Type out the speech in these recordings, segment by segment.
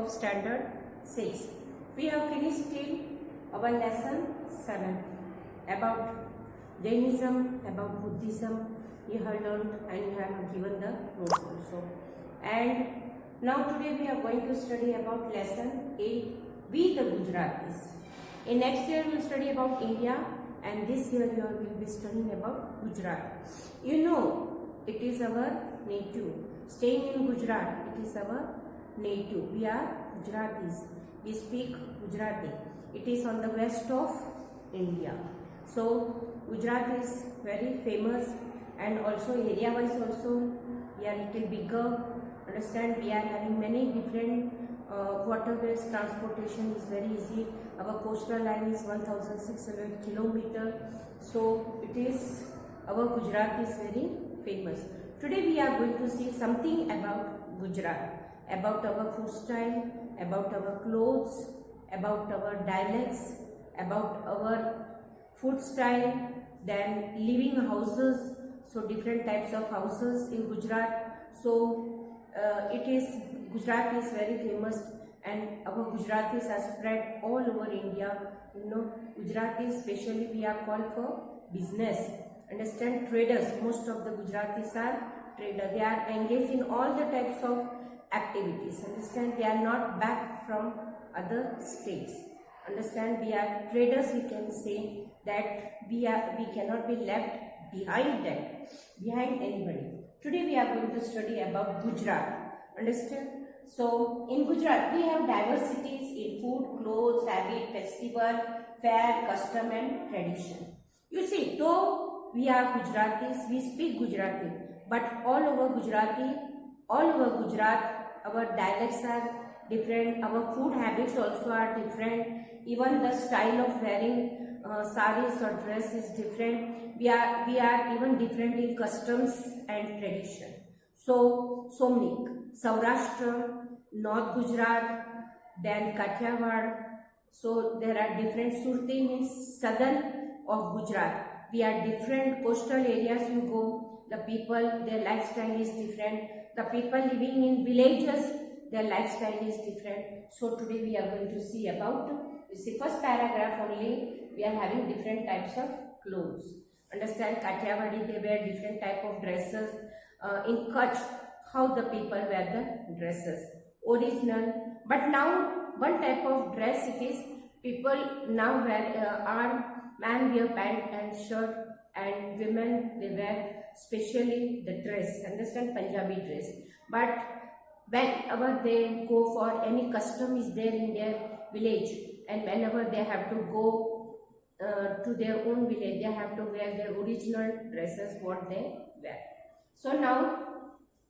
of standard 6. We have finished till our lesson 7 about Jainism, about Buddhism. You have learned and you have given the notes also. And now today we are going to study about lesson 8, We the Gujaratis. In next year we will study about India, and this year you will be studying about Gujarat. You know, it is our native. Staying in Gujarat, it is our native. We are Gujaratis. We speak Gujarati. It is on the west of India. So Gujarat is very famous, and also area wise also we are little bigger. Understand, we are having many different waterways. Transportation is very easy. Our coastal line is 1600 kilometers. So it is, our Gujarat is very famous. Today we are going to see something about Gujarat, about our food style, about our clothes, about our dialects, about our food style, then living houses, so different types of houses in Gujarat. So Gujarat is very famous, and our Gujaratis are spread all over India. You know, Gujaratis especially we are called for business. Understand, traders. Most of the Gujaratis are traders. They are engaged in all the types of activities. Understand, they are not back from other states. Understand, we are traders. We can say that we cannot be left behind anybody. Today we are going to study about Gujarat. Understand? So in Gujarat we have diversities in food, clothes, habit, festival, fair, custom and tradition. You see, though we are Gujaratis, we speak Gujarati, but all over Gujarat, our dialects are different, our food habits also are different, even the style of wearing saris or dress is different. We are even different in customs and tradition. So many. Saurashtra, North Gujarat, then Kathiawad. So there are different. Surti means southern of Gujarat. We are different coastal areas you go. The people, their lifestyle is different. The people living in villages, their lifestyle is different. So today we are going to see about, you see, first paragraph only, we are having different types of clothes. Understand, Kathiawadi, they wear different type of dresses. In Kutch, how the people wear the dresses. Original. But now, one type of dress it is, people now wear, man wear pant and shirt, and women they wear specially the dress. Understand, Punjabi dress. But whenever they go for any custom is there in their village, and whenever they have to go to their own village, they have to wear their original dresses what they wear. So now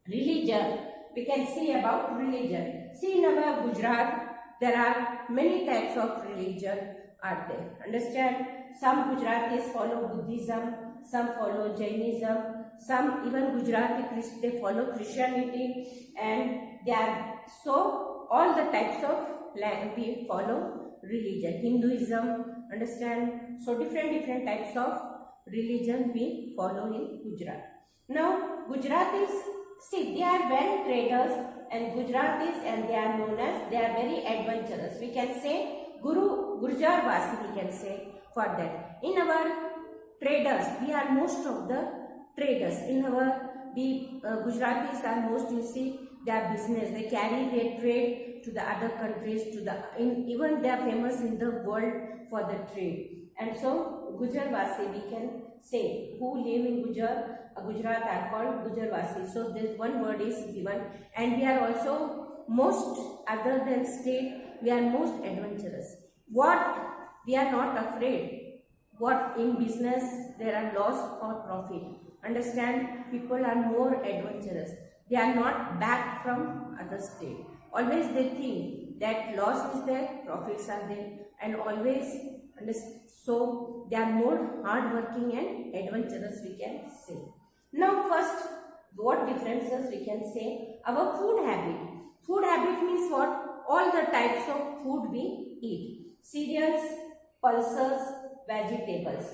religion, we can see about religion. See, in our Gujarat there are many types of religion are there. Understand, some Gujaratis follow Buddhism, some follow Jainism, some even Gujarati they follow Christianity, and they are, so all the types of we follow religion. Hinduism, understand, so different types of religion we follow in Gujarat. Now Gujaratis, see, they are well traders and Gujaratis, and they are known as, they are very adventurous. We can say Gurjar Vasi, we can say for that. In our traders, we are most of the traders. In our, Gujaratis are most, you see, they are business. They carry their trade to the other countries, even they are famous in the world for the trade. And so Gujar Vasi, we can say, who live in Gujarat are called Gujar Vasi. So this one word is given, and we are also most, other than state, we are most adventurous. What? We are not afraid. What in business there are loss or profit. Understand, people are more adventurous. They are not back from other state. Always they think that loss is there, profits are there, and always, so they are more hardworking and adventurous, we can say. Now first, what differences we can say? Our food habit. Food habit means what? All the types of food we eat. Cereals, pulses, vegetables.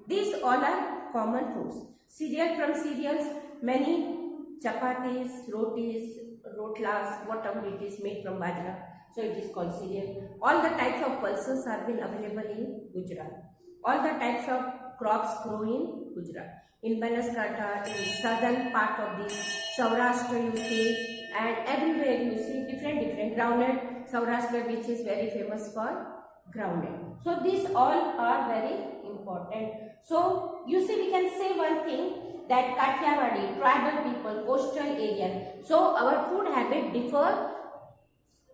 These all are common foods. From cereals, many chapatis, rotis, rotlas, whatever it is made from bajra. so it is called cereal. All the types of pulses are been available in Gujarat. All the types of crops grow in Gujarat. In Banaskantha, in southern part of the Saurashtra you see, and everywhere you see different groundnut. Saurashtra, which is very famous for groundnut. So these all are very important. So you see, we can say one thing, that Kathiawadi, tribal people, coastal area. So our food habit differ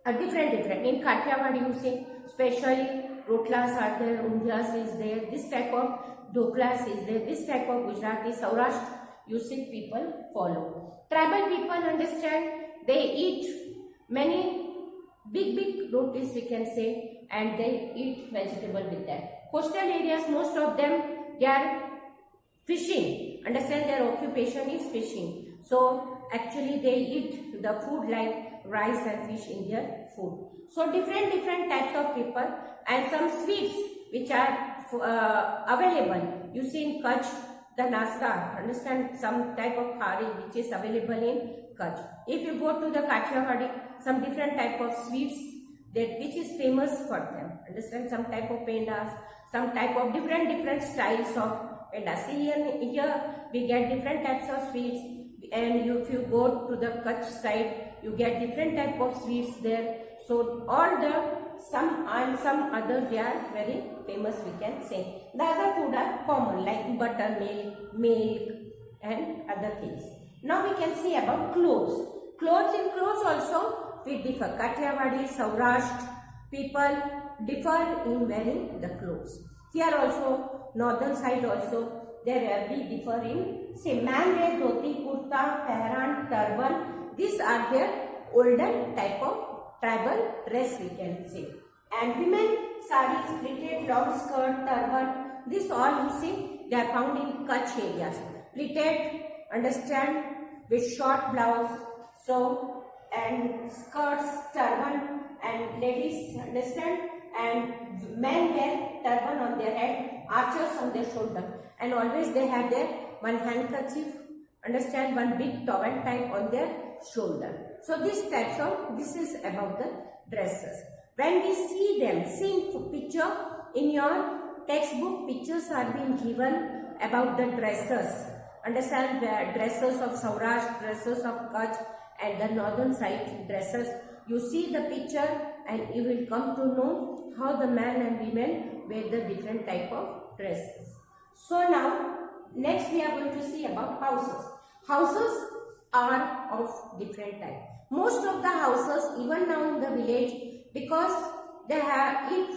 different. In Kathiawadi you see, especially rotlas are there, undhias is there, this type of doklas is there, this type of Gujarati, Saurashtra you see people follow. Tribal people understand, they eat many big rotis we can say, and they eat vegetable with that. Coastal areas, most of them, they are fishing. Understand, their occupation is fishing. So actually they eat the food like rice and fish in their food. So different types of people, and some sweets which are available. You see in Kutch, the nasta, understand, some type of khari which is available in Kutch. If you go to the Kathiawadi, some different type of sweets that which is famous for them. Understand, some type of pendas, some type of different styles of pendas. See here we get different types of sweets, and if you go to the Kutch side, you get different type of sweets there. So all the some other, they are very famous we can say. The other food are common like buttermilk and other things. Now we can see about clothes. In clothes also we differ. Kathiawadi, Saurashtra people differ in wearing the clothes. Here also, northern side also, we differ in, say, man wear dhoti, kurta, pehran, turban. These are their olden type of tribal dress we can say. And women, saris, pleated, long skirt, turban. This all you see, they are found in Kutch areas. Pleated, understand, with short blouse, so, and skirts, turban, and ladies, understand, and men wear turban on their head, archers on their shoulder, and always they have their one handkerchief, understand, one big towel type on their shoulder. So this is about the dresses. When we see them, see picture in your textbook, pictures are being given about the dresses. Understand, the dresses of Saurashtra, dresses of Kutch, and the northern side dresses. You see the picture and you will come to know how the men and women wear the different type of dresses. So now, next we are going to see about houses. Houses are of different type. Most of the houses, even now in the village, because they have, if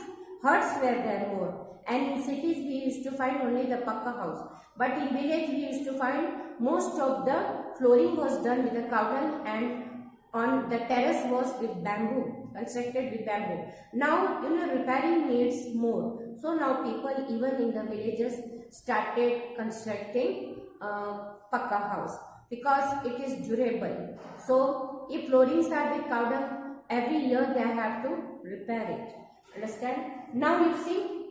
huts were there more, and in cities we used to find only the pakka house, but in village we used to find most of the flooring was done with the cowdle, and on the terrace was with bamboo, constructed with bamboo. Now, repairing needs more. So now people even in the villages started constructing pakka house because it is durable. So if floorings are with cowdle, every year they have to repair it. Understand? Now you see,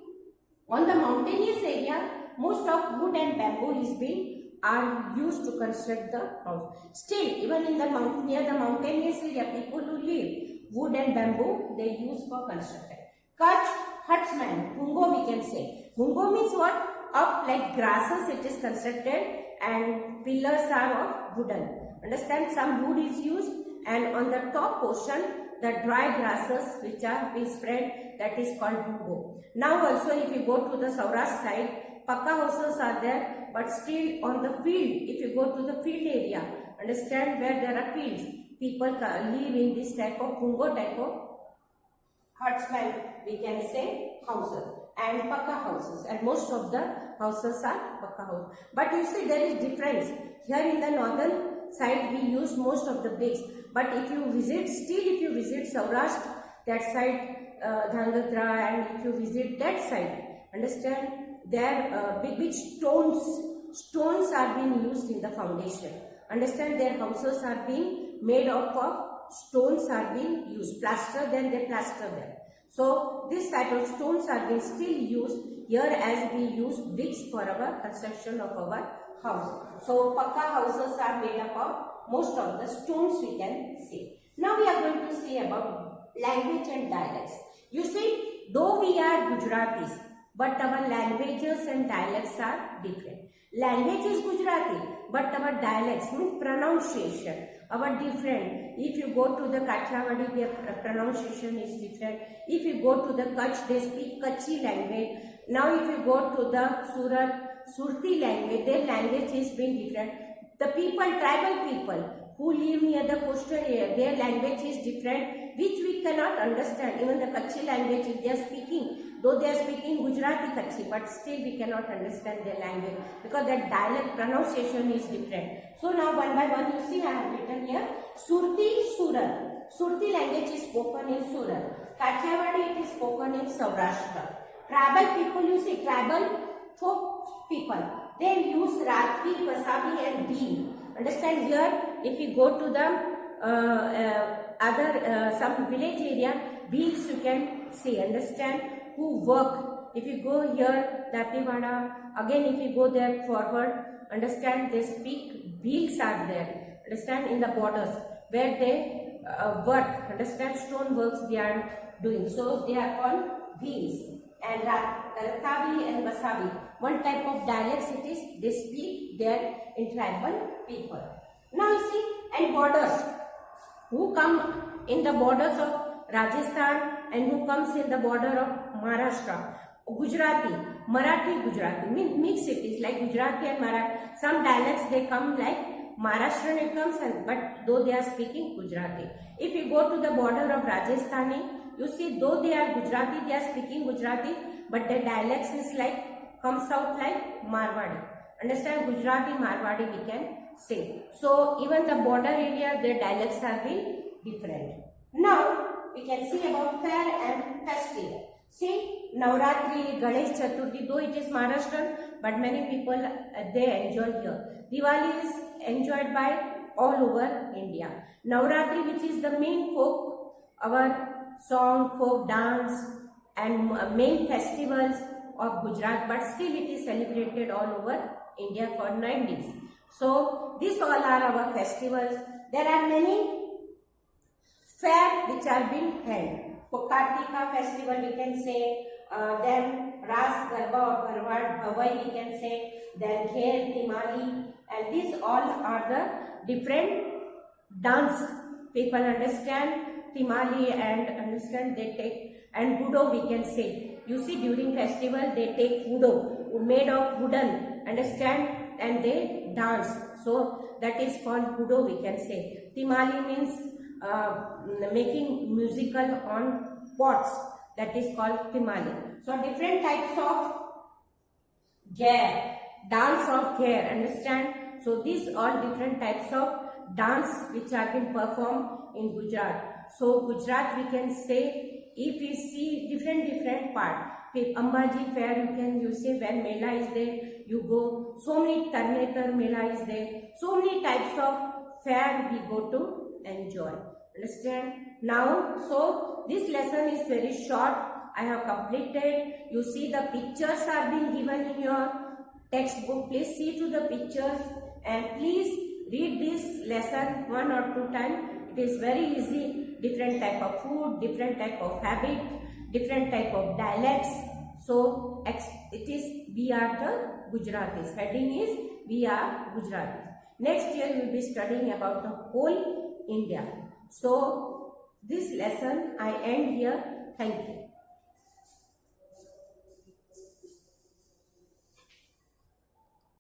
on the mountainous area, most of wood and bamboo are used to construct the house. Still, even in the near the mountainous area, people who live, wood and bamboo they use for construction. Kutch hutsman, hungo we can say. Hungo means what? Up like grasses it is constructed, and pillars are of wooden. Understand? Some wood is used, and on the top portion the dry grasses which are being spread, that is called hungo. Now also if you go to the Saurashtra side, pakka houses are there, but still on the field, if you go to the field area, understand, where there are fields, people live in this type of hungo type of hutsman, we can say, houses, and pakka houses, and most of the houses are pakka houses. But you see there is difference. Here in the northern side we use most of the bricks, but if you visit Saurashtra, that side, Dhangadra, and if you visit that side, understand, there big stones are being used in the foundation. Understand, their houses are being made up of stones are being used, plaster, then they plaster them. So this type of stones are being still used here as we use bricks for our construction of our house. So pakka houses are made up of most of the stones we can see. Now we are going to see about language and dialects. You see, though we are Gujaratis, but our languages and dialects are different. Language is Gujarati, but our dialects means pronunciation are different. If you go to the Kathiawadi, their pronunciation is different. If you go to the Kutch, they speak Kutchi language. Now if you go to the Surat, Surti language, their language is being different. The people, tribal people who live near the coastal area, their language is different, which we cannot understand. Even the Kutchi language, if they are speaking, though they are speaking Gujarati Kutchi, but still we cannot understand their language because their dialect pronunciation is different. So now one by one you see I have written here Surti, Surat. Surti language is spoken in Surat. Kathiawadi it is spoken in Saurashtra. Tribal people, you see, tribal folk people, they use Rathi, Vasabi and Bhil. Understand here, if you go to the some village area, Bhils you can see, understand, who work. If you go here, Dantewada, again if you go there forward, understand, they speak, Bhils are there, understand, in the borders, where they work, understand, stone works they are doing. So they are called Bhils. And Rathavi and Vasavi, one type of dialects it is, they speak there in tribal people. Now you see, and borders, who come in the borders of Rajasthan and who comes in the border of Maharashtra. Gujarati, Marathi Gujarati, means mixed cities like Gujarati and Marathi. Some dialects they come like Maharashtrian it comes, but though they are speaking Gujarati. If you go to the border of Rajasthani, you see, though they are Gujarati, they are speaking Gujarati, but their dialects is like, comes out like Marwadi. Understand, Gujarati, Marwadi we can say. So even the border area, their dialects are being different. Now we can see about fair and festival. See, Navratri, Ganesh Chaturthi, though it is Maharashtrian, but many people they enjoy here. Diwali is enjoyed by all over India. Navratri, which is the main folk, our song, folk dance and main festivals of Gujarat, but still it is celebrated all over India for 9 days. So these all are our festivals. There are many fairs which are being held. For Kartika festival we can say, then Ras Garba or Bharwad Bhavai we can say, then Kher, Timali, and these all are the different dance. People understand Timali and understand they take, and Hudo we can say. You see, during festival they take Hudo made of wooden, understand, and they dance. So that is called Hudo we can say. Timali means making musical on pots, that is called Timali. So different types of Ghair, dance of Ghair, understand. So these all different types of dance which are being performed in Gujarat. So Gujarat we can say, if we see different part, Ambaji fair you can, you say when Mela is there, you go, so many Tarnetar Mela is there, so many types of fair we go to enjoy. Understand? Now, so this lesson is very short. I have completed. You see the pictures are being given in your textbook. Please see to the pictures and please read this lesson 1 or 2 times. It is very easy. Different type of food, different type of habit, different type of dialects. So it is we are the Gujaratis. Heading is we are Gujaratis. Next year we will be studying about the whole India. So this lesson I end here. Thank you.